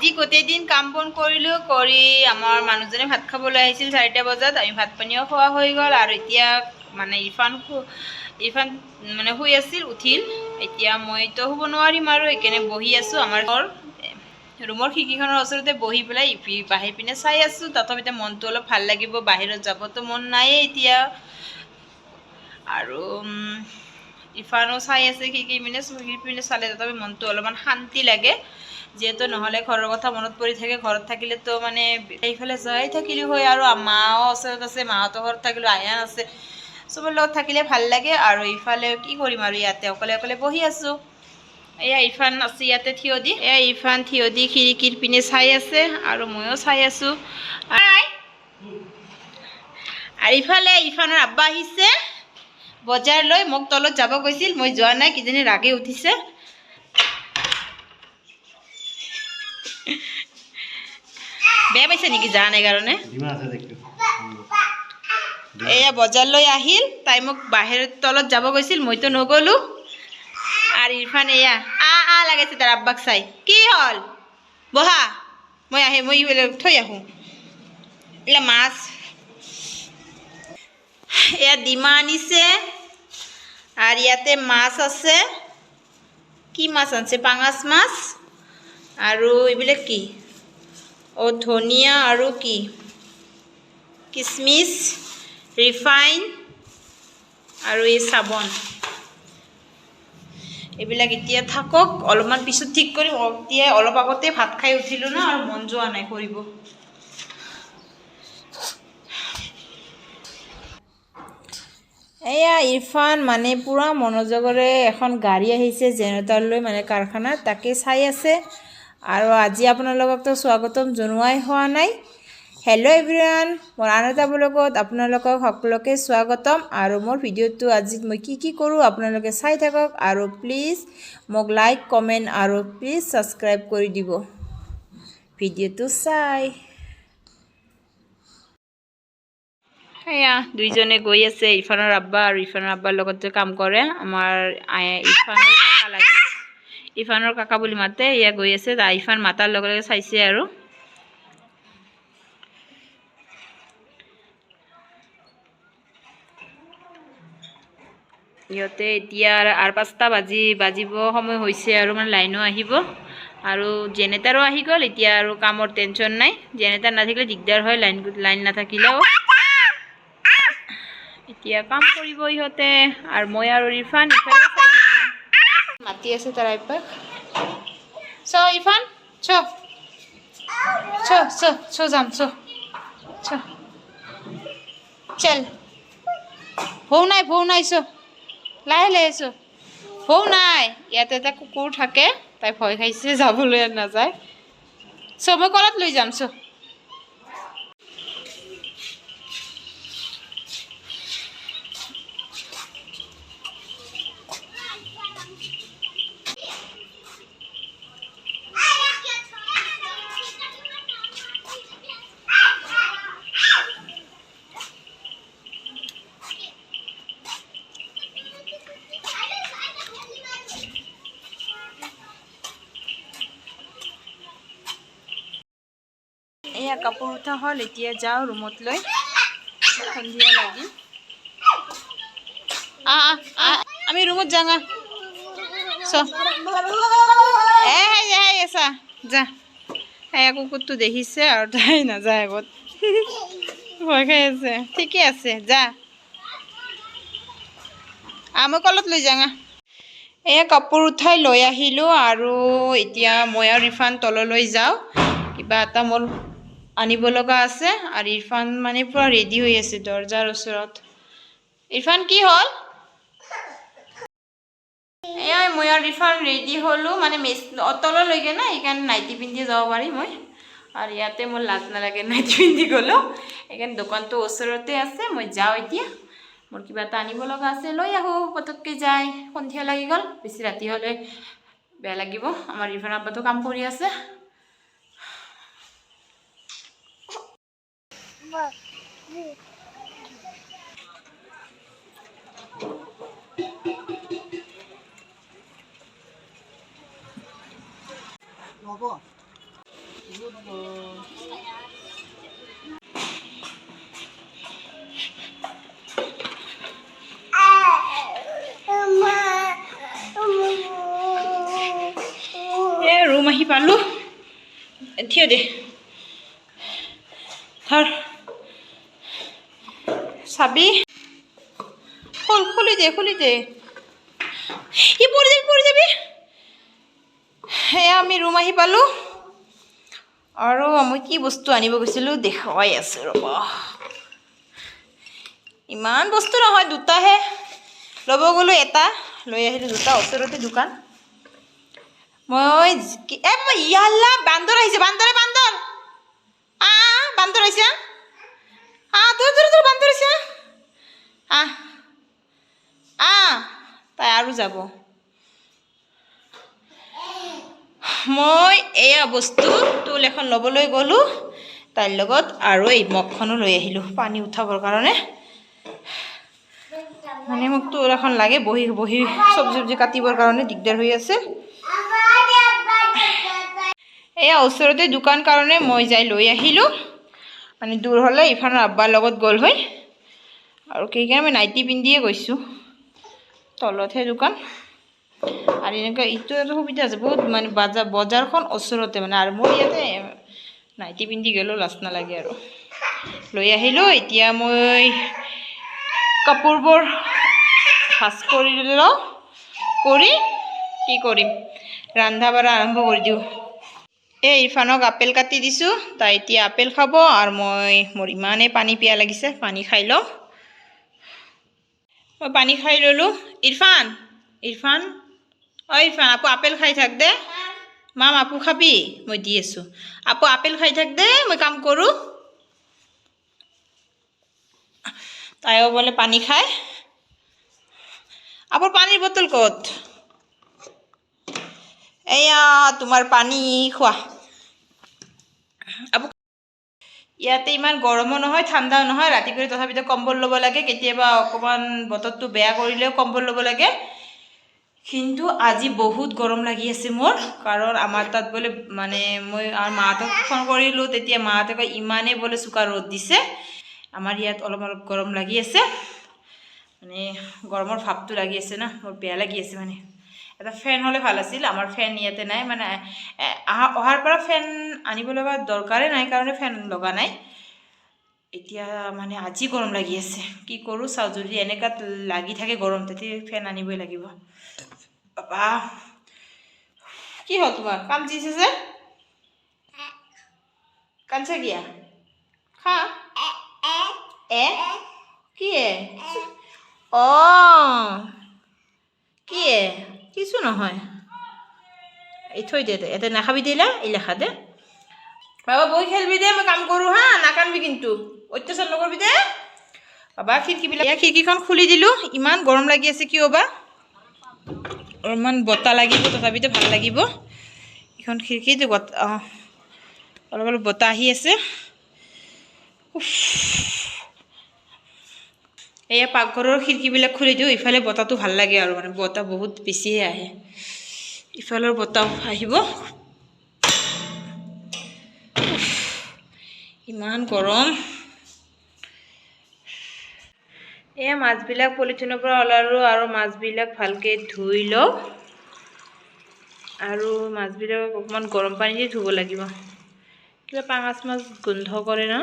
আজি গোটেই দিন কাম বন কৰিলোঁ কৰি আমাৰ মানুহজনে ভাত খাবলৈ আহিছিল 4টা বজাত আমি ভাত পানীও খোৱা হৈ গ'ল আৰু এতিয়া মানে ইৰফান মানে শুই আছিল উঠিল এতিয়া মইতো শুব নোৱাৰিম আৰু এইকাৰণে বহি আছোঁ আমাৰ ৰুমৰ খিৰিকীখনৰ ওচৰতে বহি পেলাই বাহিৰ পিনে চাই আছোঁ তথাপিতো মনটো অলপ ভাল লাগিব বাহিৰত যাবতো মন নাইয়ে এতিয়া আৰু ইৰফানো চাই আছে খিৰিকী পিনে চালে তথাপি মনটো অলপমান শান্তি লাগে যেহেতু নহ'লে ঘৰৰ কথা মনত পৰি থাকে ঘৰত থাকিলেতো মানে এইফালে যাই থাকিলোঁ হয় আৰু মাও ওচৰত আছে মাহঁতৰ ঘৰত থাকিলোঁ আয়ান আছে চবৰ লগত থাকিলে ভাল লাগে আৰু ইফালে কি কৰিম আৰু ইয়াতে অকলে অকলে বহি আছোঁ এয়া ইৰফান আছে ইয়াতে থিয় দি ইৰফান থিয় দি খিৰিকীৰ পিনে চাই আছে আৰু ময়ো চাই আছোঁ আৰু ইফালে ইৰফানৰ আব্বা আহিছে বজাৰ লৈ মোক তলত যাব কৈছিল মই যোৱা নাই কিজানি ৰাগে উঠিছে বেয়া পাইছে নেকি যোৱা নাই কাৰণে এয়া বজাৰলৈ আহিল তাই মোক বাহিৰত তলত যাব কৈছিল মইতো নগ'লো আৰু ইৰফান এয়া লাগাইছে তাৰ আব্বাক চাই কি হ'ল বহা মই থৈ আহোঁ এয়া মাছ এয়া ডিমা আনিছে আর ইয়াতে মাছ আছে কি মাছ আনছে পাঙাছ মাছ আৰু এইবিলাক কি ও ধনিয়া আৰু কি কিচমিচ ৰিফাইন আৰু এই চাবোন এইবিলাক এতিয়া থাকক অলপমান পিছত ঠিক কৰিম এতিয়া অলপ আগতে ভাত খাই উঠিলোঁ না আৰু মন যোৱা নাই কৰিব এয়া ইৰফান মানে পুৰা মনোযোগৰে এখন গাড়ী আহিছে জেনেৰেটৰ লৈ মানে কাৰখানাত তাকে চাই আছে আৰু আজি আপোনালোককতো স্বাগতম জনোৱাই হোৱা নাই হেল্ল' এভৰিৱান মোৰ আন এটা ব্লগত আপোনালোকক সকলোকে স্বাগতম আৰু মোৰ ভিডিঅ'টো আজি মই কি কৰোঁ আপোনালোকে চাই থাকক আৰু প্লিজ মোক লাইক কমেণ্ট আৰু প্লিজ ছাবস্ক্ৰাইব কৰি দিব ভিডিঅ'টো চাই এয়া দুইজনে গৈ আছে ইৰফানৰ আব্বা আৰু ইৰফানৰ আব্বাৰ লগত যে কাম কৰে আমাৰ ইৰফানৰ কাকা লাগে ইৰফানৰ কাকা বুলি মাতে এয়া গৈ আছে ইৰফান মাতাৰ লগে লগে চাইছে আৰু ইহঁতে এতিয়া আৰু 5টা বাজিব সময় হৈছে আৰু মানে লাইনো আহিব আৰু জেনেৰেটাৰো আহি গ'ল এতিয়া আৰু কামৰ টেনশ্যন নাই জেনেৰেটাৰ নাথাকিলে দিগদাৰ হয় লাইন নাথাকিলেও এতিয়া কাম কৰিব ইহঁতে আৰু মই আৰু ইৰফান ইফালে চাই থাকিম মাতি আছে তাৰ আব্বাক ইৰফান যাম চল ভৌ নাই লাহে ভৌ নাই ইয়াতে এটা কুকুৰ থাকে তাই ভয় খাইছে যাবলৈ নাযায় মই কলত লৈ যাম এয়া কাপোৰ উঠা হ'ল এতিয়া যাওঁ ৰুমত লৈ সন্ধিয়া লাগিল আমি ৰুমত যাওঁ যা কুকুৰটো দেখিছে আৰু তাই নাযায় আগত ভয় খাই আছে ঠিকে আছে যা মই কলত লৈ যাওঁ এয়া কাপোৰ উঠাই লৈ আহিলোঁ আৰু এতিয়া মই আৰু ইৰফান তললৈ যাওঁ কিবা এটা মোৰ আনিব লগা আছে আৰু ইৰফান মানে পুৰা ৰেডি হৈ আছে দৰজাৰ ওচৰত ইৰফান কি হ'ল এয়া মই আৰু ইৰফান ৰেডি হ'লোঁ মানে তললৈকে না সেইকাৰণে নাইটি পিন্ধি যাব পাৰি মই আৰু ইয়াতে মোৰ লাজ নালাগে নাইটি পিন্ধি গ'লোঁ সেইকাৰণে দোকানটো ওচৰতে আছে মই যাওঁ এতিয়া মোৰ কিবা এটা আনিব লগা আছে লৈ আহোঁ পটককৈ যায় সন্ধিয়া লাগি গ'ল বেছি ৰাতি হ'লে বেয়া লাগিব আমাৰ ইৰফান আব্বাটো কাম কৰি আছে বহুত গৰম। ৰুম আহি পালোঁ। থিয় দে ধৰ চাবি খুলি দে ই পৰি যাবি। সেয়া আমি ৰুম আহি পালোঁ আৰু মই কি বস্তু আনিব গৈছিলোঁ দেখুৱাই আছোঁ ৰ'ব। ইমান বস্তু নহয়, দুটাহে ল'ব গ'লোঁ, এটা লৈ আহিলোঁ, দুটা ওচৰতে দোকান। মই ইয়াল্লা বান্দৰ আহিছে, বান্দৰ বান্দৰ আহিছে, তোৰ বান্দৰ আহিছে, তাই আৰু যাব। মই এয়া বস্তু টুল এখন ল'বলৈ গ'লোঁ তাইৰ লগত, আৰু এই মগখনো লৈ আহিলোঁ পানী উঠাবৰ কাৰণে। মানে মোক টুল এখন লাগে, বহি চব্জি কাটিবৰ কাৰণে দিগদাৰ হৈ আছে। এয়া ওচৰতে দোকান কাৰণে মই যাই লৈ আহিলোঁ। মানে দূৰ হ'লে ইফালৰ আব্বাৰ লগত গ'ল হয়, আৰু সেইকাৰণে মই নাইটি পিন্ধিয়ে গৈছোঁ। তলতহে দোকান, আৰু এনেকুৱা ইটো এটা সুবিধা আছে বহুত, মানে বজাৰখন ওচৰতে, মানে আৰু মোৰ ইয়াতে নাইটি পিন্ধি গ'লেও লাজ নালাগে আৰু। লৈ আহিলোঁ। এতিয়া মই কাপোৰবোৰ ভাজ কৰি লওঁ, কৰি কি কৰিম, ৰন্ধা বঢ়া আৰম্ভ কৰি দিওঁ। ইৰফানক আপেল কাটি দিছোঁ, তাই এতিয়া আপেল খাব, আৰু মোৰ ইমানেই পানী পিয়াহ লাগিছে, পানী খাই লওঁ। মই পানী খাই ল'লোঁ। ইৰফান আপু আপেল খাই থাক দে। মাম আপু খাবি, মই দি আছোঁ। আপু আপেল খাই থাক দে, মই কাম কৰোঁ। তাইও বোলে পানী খায়। আপুৰ পানীৰ বটল ক'ত? এয়া তোমাৰ পানী খোৱা। আপু ইয়াতে ইমান গৰমো নহয়, ঠাণ্ডাও নহয়, ৰাতি কৰি তথাপিতো কম্বল ল'ব লাগে, কেতিয়াবা অকণমান বতৰটো বেয়া কৰিলেও কম্বল ল'ব লাগে। কিন্তু আজি বহুত গৰম লাগি আছে মোৰ, কাৰণ আমাৰ তাত বোলে মানে মই আৰু মাহঁতক ফোন কৰিলোঁ, তেতিয়া মাহঁতে কয় ইমানেই বোলে চোকা ৰ'দ দিছে। আমাৰ ইয়াত অলপ গৰম লাগি আছে, মানে গৰমৰ ভাৱটো লাগি আছে না, মোৰ বেয়া লাগি আছে। মানে এটা ফেন হ'লে ভাল আছিল, আমাৰ ফেন ইয়াতে নাই, মানে অহাৰ পৰা ফেন আনিব লগা দৰকাৰেই নাই কাৰণে ফেন লগা নাই। এতিয়া মানে আজি গৰম লাগি আছে, কি কৰোঁ চাওঁ, যদি এনেকুৱাত লাগি থাকে গৰম, তেতিয়া ফেন আনিবই লাগিব। বাবা কি হ'ল তোমাৰ, কান্দিছে যে, কান্দছা কিয়া? খা কি কি কিছু নহয়, এই থৈ দে, এতে নাখাবি দিলে এই লেখা দে। বাবা বহি খেলবি দে, মই কাম কৰোঁ হা, নাকান্দবি কিন্তু, অত্যাচাৰ নকৰবি দে। বাবা খিৰিকীখন খুলি দিলোঁ, ইমান গৰম লাগি আছে কিয় বা, অলপমান বতাহ লাগিব, তথাপিতো ভাল লাগিব। এইখন খিৰিকীটো অলপ বতাহ আহি আছে। এয়া পাকঘৰৰ খিৰিকীবিলাক খুলি দিওঁ, ইফালে বতাহটো ভাল লাগে, আৰু মানে বতাহ বহুত বেছিহে আহে, ইফালৰ বতাহ আহিব। ইমান গৰম। এয়া মাছবিলাক পলিথিনৰ পৰা ওলালোঁ, আৰু মাছবিলাক ভালকৈ ধুই লওঁ, আৰু মাছবিলাক অকণমান গৰম পানী দি ধুব লাগিব, কিবা পাঙাছ মাছ গোন্ধ কৰে ন।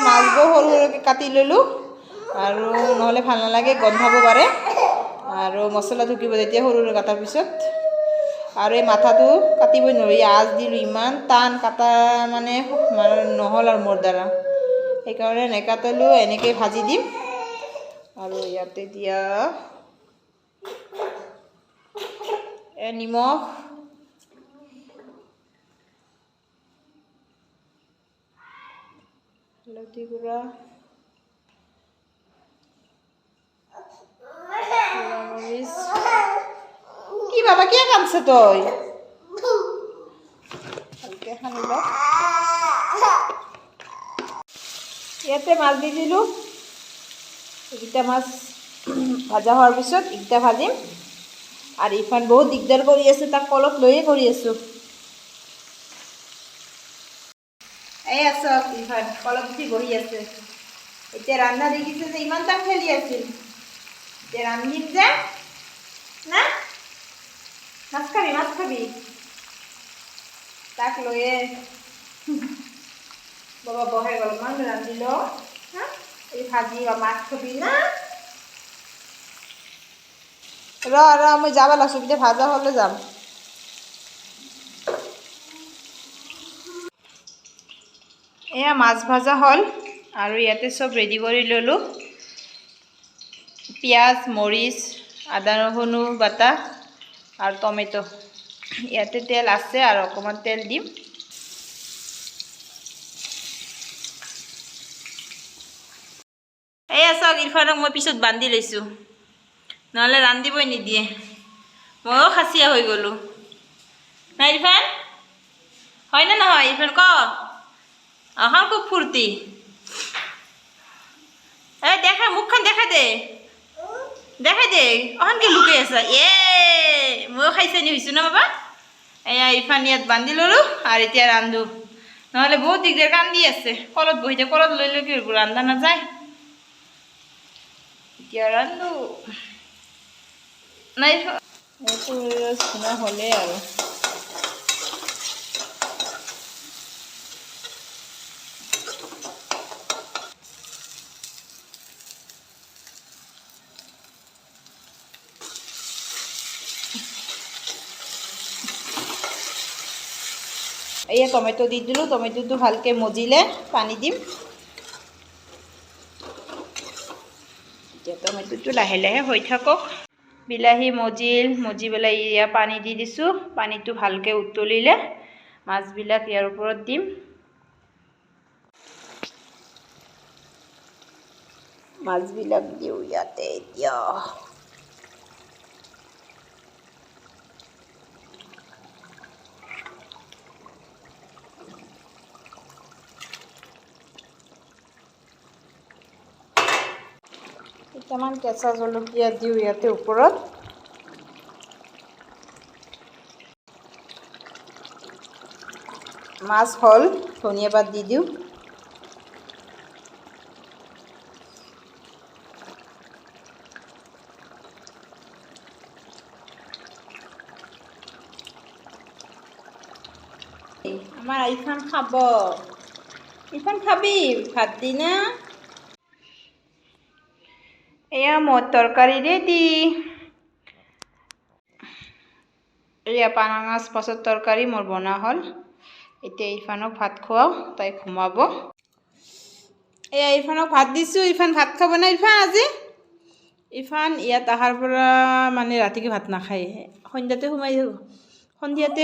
মাছবোৰ সৰু সৰুকৈ কাটি ল'লোঁ, আৰু নহ'লে ভাল নালাগে, গোন্ধাব পাৰে, আৰু মছলা ঢুকিব তেতিয়া সৰু সৰু কটাৰ পিছত। আৰু এই মাথাটো কাটিবই নোৱাৰি, আঁচ দিলোঁ, ইমান টান, কাটা মানে নহ'ল আৰু মোৰ দ্বাৰা, সেইকাৰণে নেকাটিলোঁ, এনেকৈ ভাজি দিম। আৰু ইয়াতে দিয়া নিমখ, হালধি গুঁড়া, মৰিচ। কি বাবা কিয় কান্দছ তই? ভালকৈ সানি লওঁ। ইয়াতে মাছ দি দিলোঁ, এইকেইটা মাছ ভাজা হোৱাৰ পিছত এইকেইটা ভাজিম। আৰু ইফান বহুত দিগদাৰ কৰি আছে, তাক কলত লৈয়ে কৰি আছোঁ। এই আছো ইফান কলত উঠি বহি আছে এতিয়া ৰান্ধা দেখিছে যে ইমান টাইম খেলি আছিল এতিয়া ৰান্ধিম যে না মাছ খাবি তাক লৈয়ে বাবা বহাই গ'ল মান ৰান্ধিল হা এই ভাজি বা মাছ খাবি না ৰ মই যাব লাগছো এতিয়া ভাজা হ'লে যাম এয়া মাছ ভাজা হ'ল আৰু ইয়াতে চব ৰেডি কৰি ল'লোঁ পিঁয়াজ মৰিচ আদা নহৰু বাটা আৰু টমেটো ইয়াতে তেল আছে আৰু অকণমান তেল দিম এয়া চাওক ইৰফানক মই পিছত বান্ধি লৈছোঁ নহ'লে ৰান্ধিবই নিদিয়ে ময়ো খাচীয়া হৈ গ'লোঁ না ইৰফান হয় নে নহয় ইৰফান ক অহা খুব ফূৰ্তি এই দেখা মুখখন দেখা দে অহন কি লুকাই আছা ময়ো খাইছে নি হৈছোঁ ন বাবা এয়া ইৰফান ইয়াত বান্ধি ল'লোঁ আৰু এতিয়া ৰান্ধো নহ'লে বহুত দিগদাৰ কান্দি আছে কলত বহি যায় কলত লৈ কি ৰান্ধা নাযায় এতিয়া ৰান্ধো নাই শুনা হ'লে আৰু এয়া টমেটো দি দিলোঁ টমেটোটো ভালকৈ মজিলে পানী দিম এতিয়া টমেটোটো লাহে লাহে হৈ থাকক বিলাহী মজি পেলাই ইয়াৰ পানী দি দিছোঁ পানীটো ভালকৈ উতলিলে মাছবিলাক ইয়াৰ ওপৰত দিম মাছবিলাক দিওঁ ইয়াতে এতিয়া কেইটামান কেঁচা জলকীয়া দিওঁ ইয়াতে ওপৰত মাছ হ'ল ধনিয়া পাত দি দিওঁ আমাৰ ইৰফান খাব ইৰফান খাবি ভাত দি না এয়া মোৰ তৰকাৰী ৰেডি এয়া পানাঙাছ পাছত তৰকাৰী মোৰ বনা হ'ল এতিয়া ইৰফানক ভাত খুৱাওঁ তাই ঘুমাব এয়া ইৰফানক ভাত দিছোঁ ইৰফান ভাত খাব না ইৰফান আজি ইৰফান ইয়াত অহাৰ পৰা মানে ৰাতিকে ভাত নাখায় সন্ধিয়াতে সন্ধিয়াতে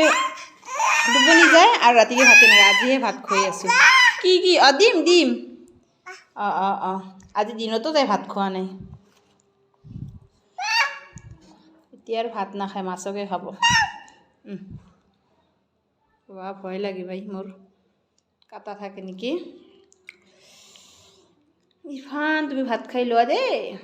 টোপনি যায় আৰু ৰাতিকে ভাতে নাখায় আজিহে ভাত খুৱাই আছোঁ কি দিম আজি দিনতো তাই ভাত খোৱা নাই এতিয়া আৰু ভাত নাখায় মাছকে খাব ভয় লাগে ভাই মোৰ কাটা থাকে নেকি ইৰফান তুমি ভাত খাই লোৱা দেই